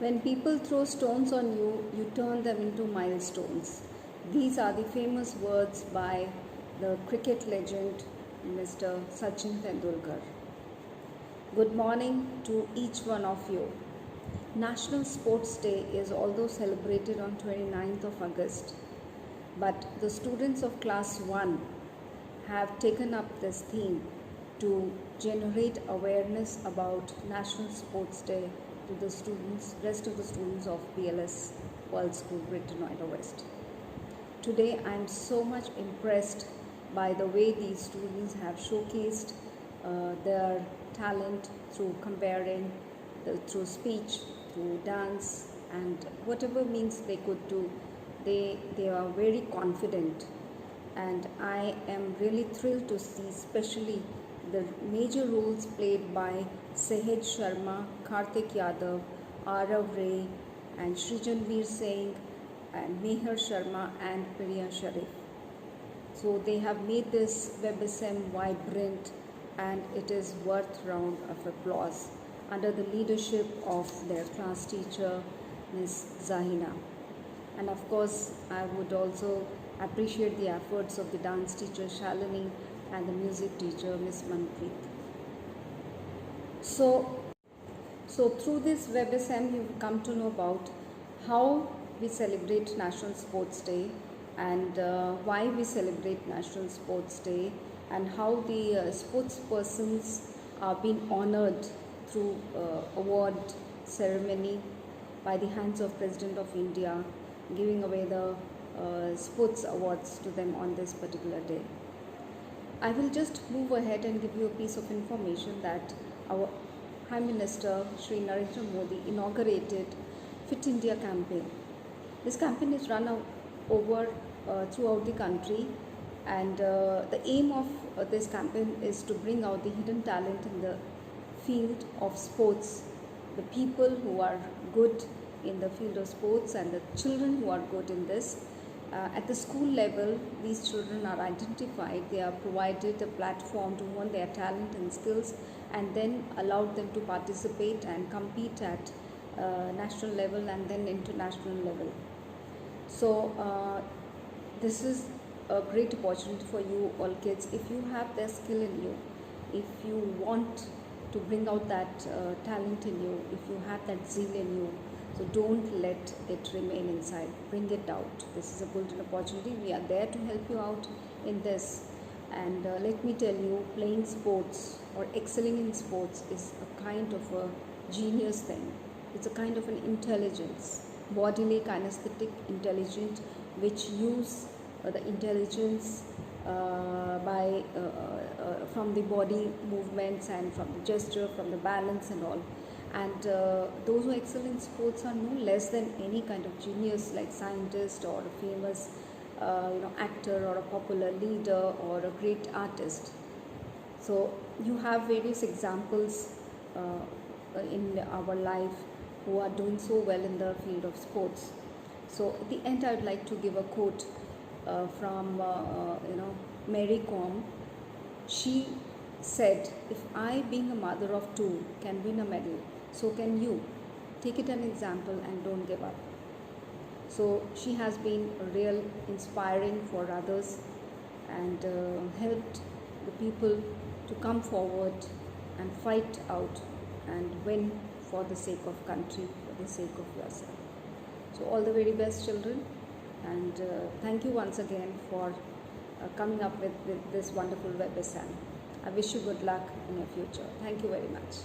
When people throw stones on you, you turn them into milestones. These are the famous words by the cricket legend Mr. Sachin Tendulkar. Good morning to each one of you. National Sports Day is although celebrated on 29th of August, but the students of class 1 have taken up this theme to generate awareness about National Sports Day to the rest of the students of PLS World School, Greater Noida West. Today I am so much impressed by the way these students have showcased their talent through comparing, through speech, through dance, and whatever means they could do. They are very confident, and I am really thrilled to see especially the major roles played by Sehaj Sharma, Karthik Yadav, Arav Ray, and Srijanveer Singh, and Meher Sharma, and Priya Sharif. So they have made this WebSM vibrant, and it is worth round of applause under the leadership of their class teacher, Ms. Zahina. And of course, I would also appreciate the efforts of the dance teacher Shalini and the music teacher Ms. Manpreet. So through this WebSM, you've come to know about how we celebrate National Sports Day and why we celebrate National Sports Day, and how the sports persons are being honored through award ceremony by the hands of President of India, giving away the sports awards to them on this particular day. I will just move ahead and give you a piece of information that our Prime Minister Shri Narendra Modi inaugurated Fit India campaign. This campaign is run over throughout the country, and the aim of this campaign is to bring out the hidden talent in the field of sports, the people who are good in the field of sports and the children who are good in this. At the school level, these children are identified, they are provided a platform to hone their talent and skills, and then allowed them to participate and compete at national level and then international level. So this is a great opportunity for you all kids. If you have the skill in you, if you want to bring out that talent in you, if you have that zeal in you, so don't let it remain inside, bring it out. This is a golden opportunity. We are there to help you out in this. And let me tell you, playing sports or excelling in sports is a kind of a genius thing. It's a kind of an intelligence, bodily kinesthetic intelligence, which use the intelligence from the body movements and from the gesture, from the balance and all. And those who excel in sports are no less than any kind of genius, like scientist or a famous actor or a popular leader or a great artist. So you have various examples in our life who are doing so well in the field of sports. So at the end, I would like to give a quote from Mary Kom. She said, "If I, being a mother of two, can win a medal, so can you. Take it an example and don't give up." So she has been a real inspiring for others and helped the people to come forward and fight out and win for the sake of country, for the sake of yourself. So all the very best, children, and thank you once again for coming up with this wonderful WebSM. I wish you good luck in your future. Thank you very much.